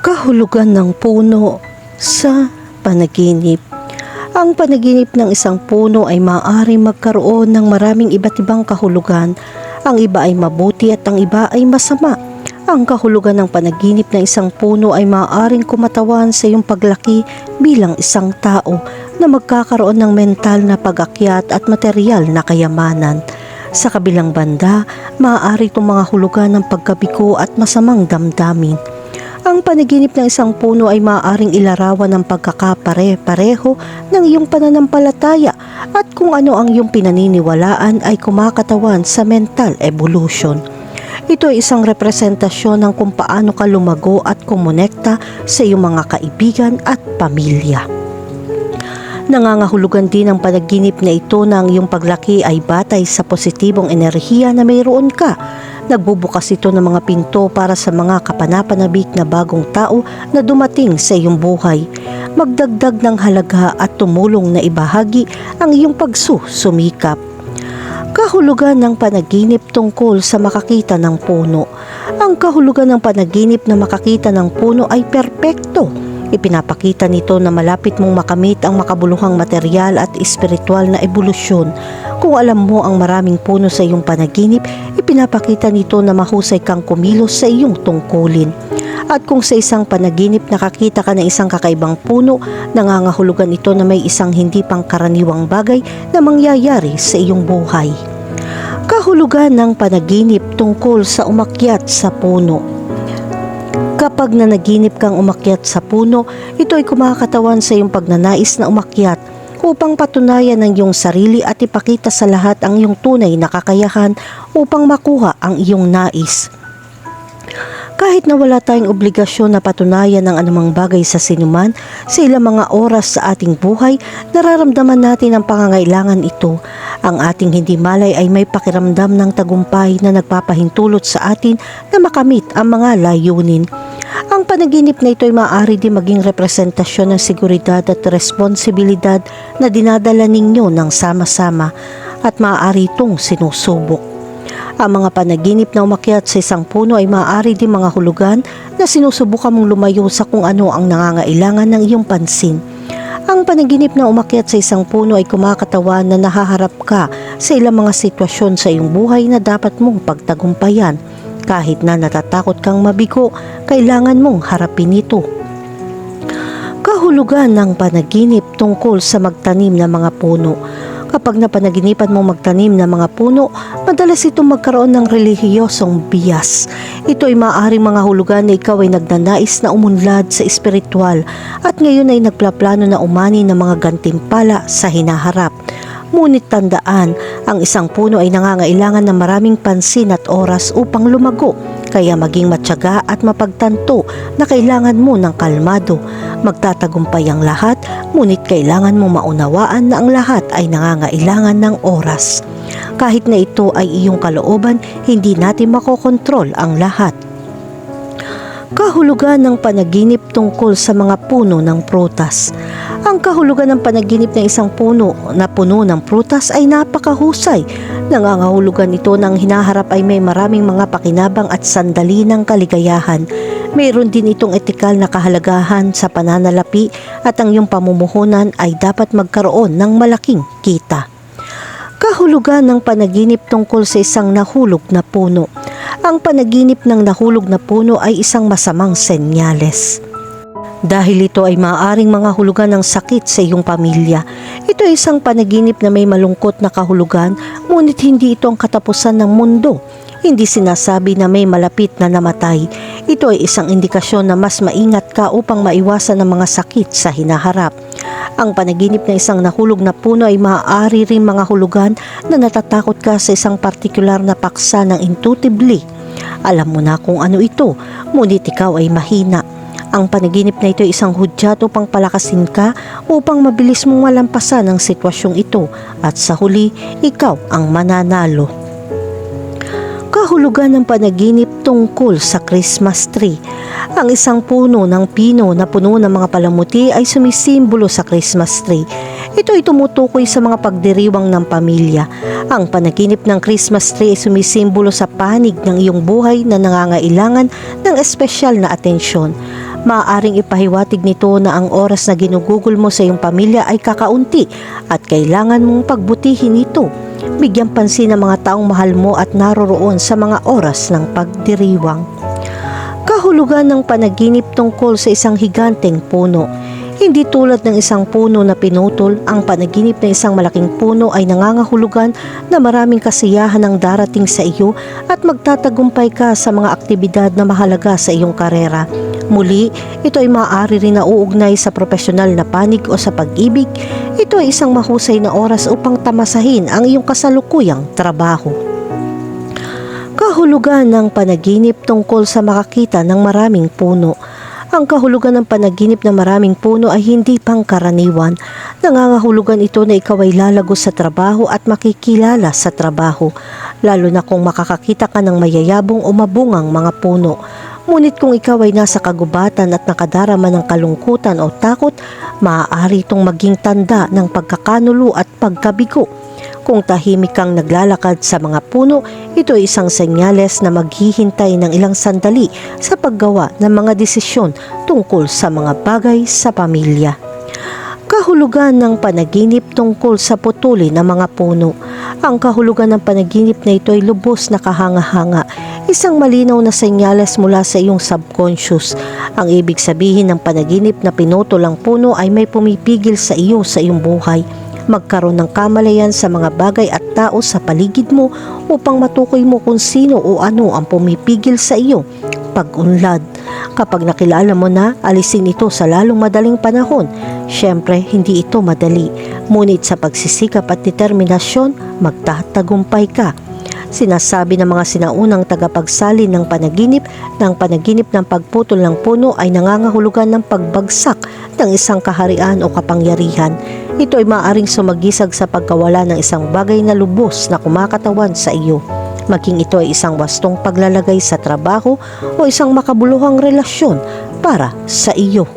Kahulugan ng puno sa panaginip. Ang panaginip ng isang puno ay maaaring magkaroon ng maraming iba't ibang kahulugan. Ang iba ay mabuti at ang iba ay masama. Ang kahulugan ng panaginip ng isang puno ay maaaring kumatawan sa iyong paglaki bilang isang tao na magkakaroon ng mental na pag-akyat at material na kayamanan. Sa kabilang banda, maaari itong mga hulugan ng pagkabigo at masamang damdamin. Ang panaginip ng isang puno ay maaaring ilarawan ng pagkakapare-pareho ng iyong pananampalataya at kung ano ang iyong pinaniniwalaan ay kumakatawan sa mental evolution. Ito ay isang representasyon ng kung paano ka lumago at kumonekta sa iyong mga kaibigan at pamilya. Nangangahulugan din ang panaginip na ito na ang iyong paglaki ay batay sa positibong enerhiya na mayroon ka. Nagbubukas ito ng mga pinto para sa mga kapanapanabik na bagong tao na dumating sa iyong buhay. Magdagdag ng halaga at tumulong na ibahagi ang iyong pagsusumikap. Kahulugan ng panaginip tungkol sa makakita ng puno. Ang kahulugan ng panaginip na makakita ng puno ay perpekto. Ipinapakita nito na malapit mong makamit ang makabuluhang material at espiritual na ebolusyon. Kung alam mo ang maraming puno sa iyong panaginip, ipinapakita nito na mahusay kang kumilos sa iyong tungkulin. At kung sa isang panaginip nakakita ka ng isang kakaibang puno, nangangahulugan ito na may isang hindi pangkaraniwang bagay na mangyayari sa iyong buhay. Kahulugan ng panaginip tungkol sa umakyat sa puno. Kapag nanaginip kang umakyat sa puno, ito ay kumakatawan sa iyong pagnanais na umakyat upang patunayan ang iyong sarili at ipakita sa lahat ang iyong tunay na kakayahan upang makuha ang iyong nais. Kahit na wala tayong obligasyon na patunayan ang anumang bagay sa sinuman, sa ilang mga oras sa ating buhay, nararamdaman natin ang pangangailangan ito. Ang ating hindi malay ay may pakiramdam ng tagumpay na nagpapahintulot sa atin na makamit ang mga layunin. Ang panaginip na ito ay maaari din maging representasyon ng seguridad at responsibilidad na dinadala ninyo ng sama-sama at maaari itong sinusubok. Ang mga panaginip na umakyat sa isang puno ay maaari din mga hulugan na sinusubukan mong lumayo sa kung ano ang nangangailangan ng iyong pansin. Ang panaginip na umakyat sa isang puno ay kumakatawan na nahaharap ka sa ilang mga sitwasyon sa iyong buhay na dapat mong pagtagumpayan. Kahit na natatakot kang mabigo, kailangan mong harapin ito. Kahulugan ng panaginip tungkol sa magtanim ng mga puno. Kapag napanaginipan mong magtanim ng mga puno, madalas itong magkaroon ng relihiyosong bias. Ito ay maaaring mga hulugan na ikaw ay nagnanais na umunlad sa espiritual at ngayon ay nagplaplano na umani ng mga gantimpala sa hinaharap. Ngunit tandaan, ang isang puno ay nangangailangan ng maraming pansin at oras upang lumago. Kaya maging matyaga at mapagtanto na kailangan mo ng kalmado. Magtatagumpay ang lahat, ngunit kailangan mo maunawaan na ang lahat ay nangangailangan ng oras. Kahit na ito ay iyong kalooban, hindi natin makokontrol ang lahat. Kahulugan ng panaginip tungkol sa mga puno ng prutas. Ang kahulugan ng panaginip ng isang puno na puno ng prutas ay napakahusay. Nangangahulugan ito ng hinaharap ay may maraming mga pakinabang at sandali ng kaligayahan. Mayroon din itong etikal na kahalagahan sa pananalapi at ang iyong pamumuhunan ay dapat magkaroon ng malaking kita. Kahulugan ng panaginip tungkol sa isang nahulog na puno. Ang panaginip ng nahulog na puno ay isang masamang senyales. Dahil ito ay maaaring mga hulugan ng sakit sa iyong pamilya. Ito ay isang panaginip na may malungkot na kahulugan, ngunit hindi ito ang katapusan ng mundo. Hindi sinasabi na may malapit na namatay. Ito ay isang indikasyon na mas maingat ka upang maiwasan ang mga sakit sa hinaharap. Ang panaginip na isang nahulog na puno ay maaari rin mga hulugan na natatakot ka sa isang partikular na paksa ng intuitively. Alam mo na kung ano ito, ngunit ikaw ay mahina. Ang panaginip na ito ay isang hudyat upang palakasin ka upang mabilis mong malampasan ang sitwasyong ito at sa huli, ikaw ang mananalo. Kahulugan ng panaginip tungkol sa Christmas tree. Ang isang puno ng pino na puno ng mga palamuti ay sumisimbolo sa Christmas tree. Ito ay tumutukoy sa mga pagdiriwang ng pamilya. Ang panaginip ng Christmas tree ay sumisimbolo sa panig ng iyong buhay na nangangailangan ng espesyal na atensyon. Maaaring ipahiwatig nito na ang oras na ginugugol mo sa iyong pamilya ay kakaunti at kailangan mong pagbutihin ito. Bigyan pansin ang mga taong mahal mo at naroroon sa mga oras ng pagdiriwang. Kahulugan ng panaginip tungkol sa isang higanteng puno. Hindi tulad ng isang puno na pinutol, ang panaginip ng isang malaking puno ay nangangahulugan na maraming kasiyahan ang darating sa iyo at magtatagumpay ka sa mga aktibidad na mahalaga sa iyong karera. Muli, ito ay maaari rin na uugnay sa profesional na panig o sa pag-ibig. Ito ay isang mahusay na oras upang tamasahin ang iyong kasalukuyang trabaho. Kahulugan ng panaginip tungkol sa makakita ng maraming puno. Ang kahulugan ng panaginip ng maraming puno ay hindi pangkaraniwan. Nangangahulugan ito na ikaw ay lalagos sa trabaho at makikilala sa trabaho, lalo na kung makakakita ka ng mayayabong o mabungang mga puno. Ngunit kung ikaw ay nasa kagubatan at nakadarama ng kalungkutan o takot, maaari itong maging tanda ng pagkakanulo at pagkabigo. Kung tahimik kang naglalakad sa mga puno, ito ay isang senyales na maghihintay ng ilang sandali sa paggawa ng mga desisyon tungkol sa mga bagay sa pamilya. Kahulugan ng panaginip tungkol sa putulin ng mga puno. Ang kahulugan ng panaginip na ito ay lubos na kahanga-hanga, isang malinaw na senyales mula sa iyong subconscious. Ang ibig sabihin ng panaginip na pinutol ang puno ay may pumipigil sa iyo sa iyong buhay. Magkaroon ng kamalayan sa mga bagay at tao sa paligid mo upang matukoy mo kung sino o ano ang pumipigil sa iyo. Pag-unlad. Kapag nakilala mo na, alisin ito sa lalong madaling panahon. Siyempre, hindi ito madali. Ngunit sa pagsisikap at determinasyon, magtatagumpay ka. Sinasabi ng mga sinaunang tagapagsalin ng panaginip ng pagputol ng puno ay nangangahulugan ng pagbagsak ng isang kaharian o kapangyarihan. Ito ay maaaring sumagisag sa pagkawala ng isang bagay na lubos na kumakatawan sa iyo. Maging ito ay isang wastong paglalagay sa trabaho o isang makabuluhang relasyon para sa iyo.